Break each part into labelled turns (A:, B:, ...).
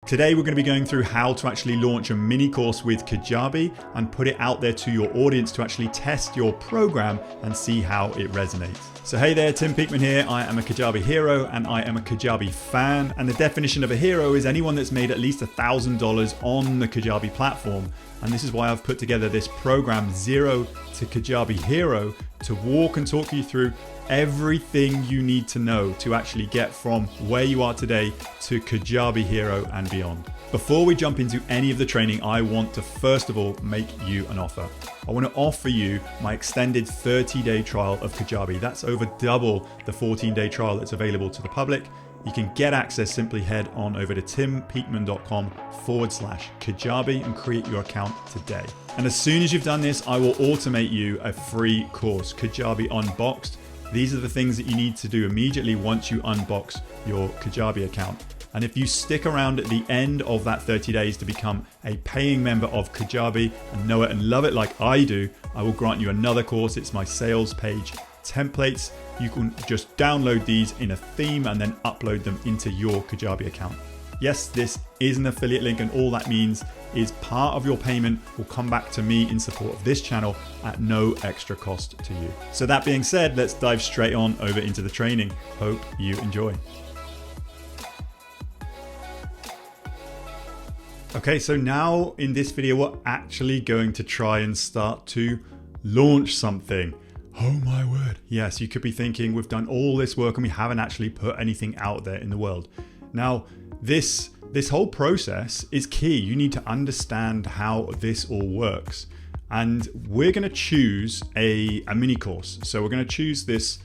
A: Today we're going to be going through how to actually launch a mini course with Kajabi and put it out there to your audience to actually test your program and see how it resonates. So hey there, Tim Peakman here. I am a Kajabi hero and I am a Kajabi fan. And the definition of a hero is anyone that's made at least $1,000 on the Kajabi platform. And this is why I've put together this program, Zero to Kajabi Hero, to walk and talk you through everything you need to know to actually get from where you are today to Kajabi Hero and beyond. Before we jump into any of the training, I want to first of all make you an offer. I want to offer you my extended 30-day trial of Kajabi. That's over double the 14-day trial that's available to the public. You can get access, simply head on over to timpeakman.com/Kajabi and create your account today. And as soon as you've done this, I will automate you a free course, Kajabi Unboxed. These are the things that you need to do immediately once you unbox your Kajabi account. And if you stick around at the end of that 30 days to become a paying member of Kajabi and know it and love it like I do, I will grant you another course. It's my sales page templates. You can just download these in a theme and then upload them into your Kajabi account. Yes, this is an affiliate link, and all that means is part of your payment will come back to me in support of this channel at no extra cost to you. So that being said, let's dive straight on over into the training. Hope you enjoy. Okay, so now in this video, we're actually going to try and start to launch something. Oh my word. Yes, you could be thinking we've done all this work and we haven't actually put anything out there in the world. Now, this whole process is key. You need to understand how this all works. And we're going to choose a mini course. So we're going to choose this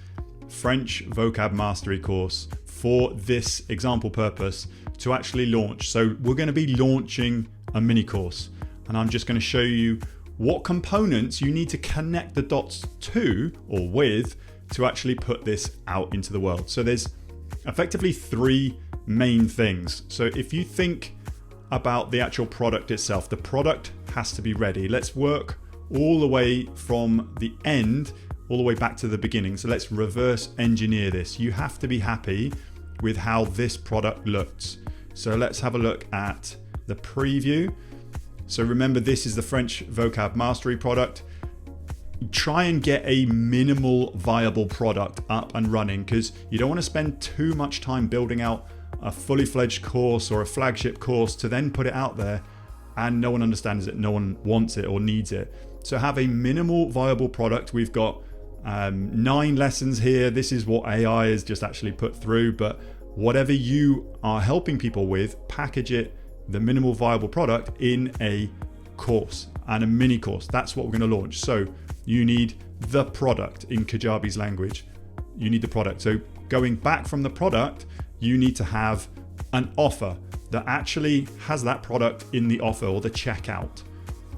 A: French vocab mastery course for this example purpose to actually launch. So we're going to be launching a mini course, and I'm just going to show you what components you need to connect the dots to or with to actually put this out into the world. So there's effectively three main things. So if you think about the actual product itself, the product has to be ready. Let's work all the way from the end all the way back to the beginning. So let's reverse engineer this. You have to be happy with how this product looks. So let's have a look at the preview. So remember, this is the French vocab mastery product. Try and get a minimal viable product up and running, because you don't want to spend too much time building out a fully fledged course or a flagship course to then put it out there and no one understands it, no one wants it or needs it. So have a minimal viable product. We've got 9 lessons here. This is what AI has just actually put through, but whatever you are helping people with, package it, the minimal viable product, in a course and a mini course. That's what we're going to launch. So you need the product in Kajabi's language. You need the product. So going back from the product, you need to have an offer that actually has that product in the offer or the checkout.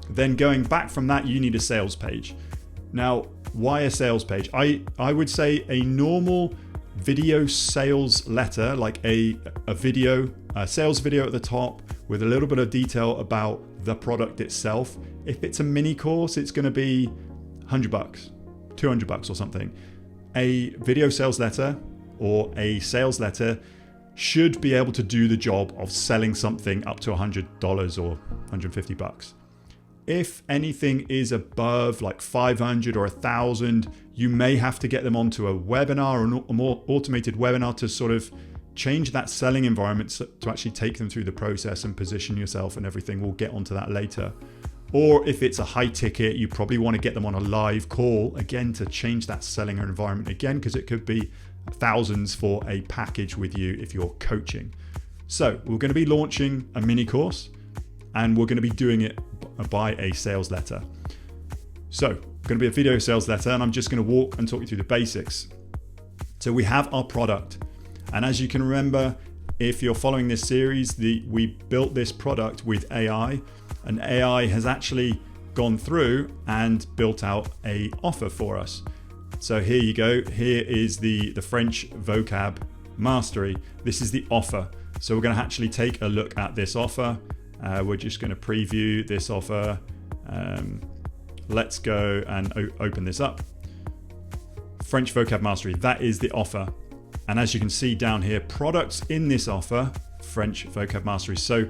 A: Then going back from that, you need a sales page. Now, why a sales page? I would say a normal video sales letter, like a sales video at the top with a little bit of detail about the product itself. If it's a mini course, it's going to be $100, $200 or something. A video sales letter or a sales letter should be able to do the job of selling something up to $100 or $150. If anything is above like 500 or 1,000, you may have to get them onto a webinar or a more automated webinar to sort of change that selling environment to actually take them through the process and position yourself and everything. We'll get onto that later. Or if it's a high ticket, you probably want to get them on a live call again to change that selling environment again, because it could be thousands for a package with you if you're coaching. So we're going to be launching a mini course and we're going to be doing it by a sales letter. So going to be a video sales letter, and I'm just going to walk and talk you through the basics. So we have our product, and as you can remember, if you're following this series, we built this product with AI, and AI has actually gone through and built out a offer for us. So here you go. Here is the French vocab mastery. This is the offer. So we're going to actually take a look at this offer. We're just going to preview this offer. Let's go and open this up. French vocab mastery. That is the offer. And as you can see down here, products in this offer French vocab mastery. So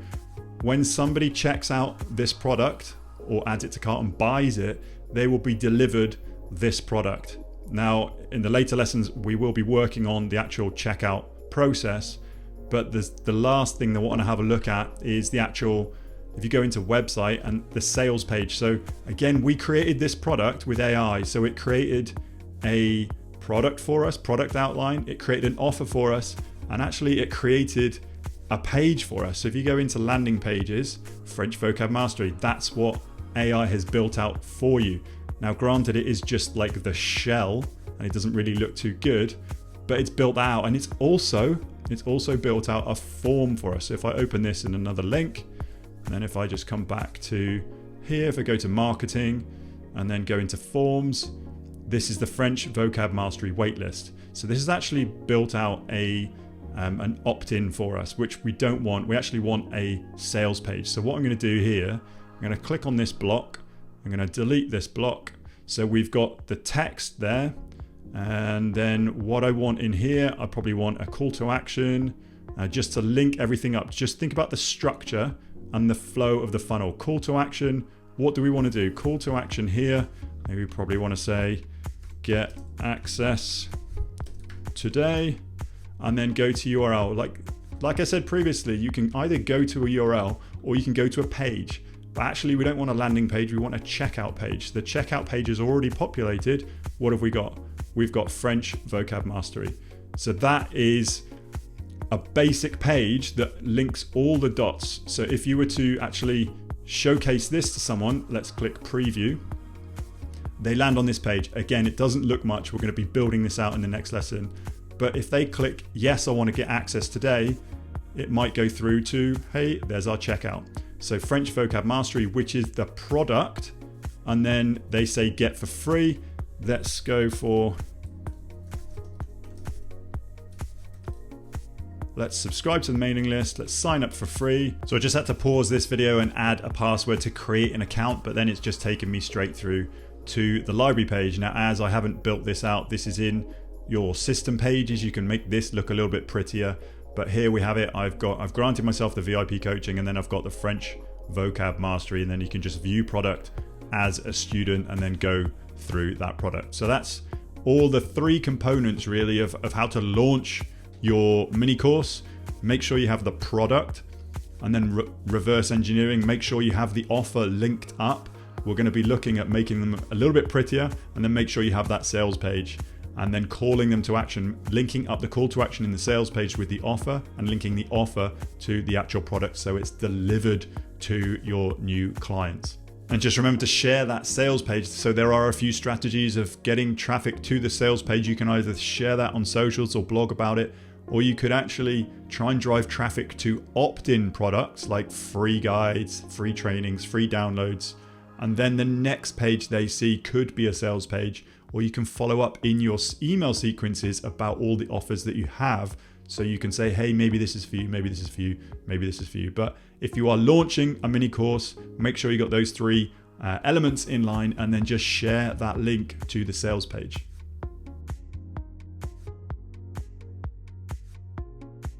A: when somebody checks out this product or adds it to cart and buys it, they will be delivered this product. Now, in the later lessons, we will be working on the actual checkout process, but the last thing that I want to have a look at is the actual, if you go into website and the sales page. So again, we created this product with AI. So it created a product for us, product outline, it created an offer for us, and actually it created a page for us. So if you go into landing pages, French vocab mastery, that's what AI has built out for you. Now, granted, it is just like the shell and it doesn't really look too good, but it's built out, and it's also built out a form for us. So if I open this in another link, and then if I just come back to here, if I go to marketing and then go into forms, this is the French vocab mastery waitlist. So this is actually built out an opt-in for us, which we don't want. We actually want a sales page. So what I'm going to do here, I'm going to click on this block. I'm going to delete this block. So we've got the text there. And then what I want in here, I probably want a call to action, just to link everything up. Just think about the structure and the flow of the funnel. Call to action, what do we want to do? Call to action here, maybe we probably want to say, get access today, and then go to URL. Like I said previously, you can either go to a URL or you can go to a page. But actually, we don't want a landing page, we want a checkout page. The checkout page is already populated. What have we got? We've got French vocab mastery. So that is a basic page that links all the dots. So if you were to actually showcase this to someone, let's click preview. They land on this page. Again, it doesn't look much. We're going to be building this out in the next lesson. But if they click, yes, I want to get access today, it might go through to, hey, there's our checkout. So French vocab mastery, which is the product, and then they say get for free. Let's go for, let's subscribe to the mailing list. Let's sign up for free. So I just had to pause this video and add a password to create an account, but then it's just taken me straight through to the library page. Now, as I haven't built this out, this is in your system pages. You can make this look a little bit prettier, but here we have it. I've granted myself the VIP coaching, and then I've got the French vocab mastery, and then you can just view product as a student and then go through that product. So that's all the three components really of how to launch your mini course. Make sure you have the product, and then reverse engineering, make sure you have the offer linked up. We're going to be looking at making them a little bit prettier, and then make sure you have that sales page, and then calling them to action, linking up the call to action in the sales page with the offer, and linking the offer to the actual product so it's delivered to your new clients. And just remember to share that sales page. So there are a few strategies of getting traffic to the sales page. You can either share that on socials or blog about it, or you could actually try and drive traffic to opt-in products like free guides, free trainings, free downloads. And then the next page they see could be a sales page, or you can follow up in your email sequences about all the offers that you have. So you can say, hey, maybe this is for you, maybe this is for you, maybe this is for you. But if you are launching a mini course, make sure you got those three elements in line, and then just share that link to the sales page.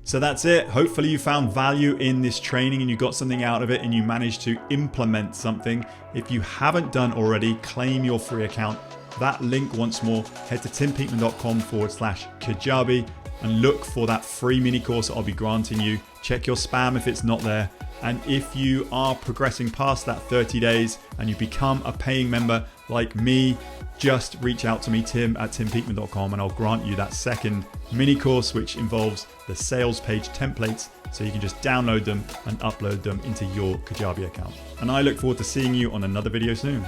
A: So that's it. Hopefully you found value in this training and you got something out of it and you managed to implement something. If you haven't done already, claim your free account. That link once more, head to timpeakman.com/Kajabi and look for that free mini course I'll be granting you. Check your spam if it's not there. And if you are progressing past that 30 days and you become a paying member like me, just reach out to me, tim@timpeakman.com, and I'll grant you that second mini course, which involves the sales page templates, so you can just download them and upload them into your Kajabi account. And I look forward to seeing you on another video soon.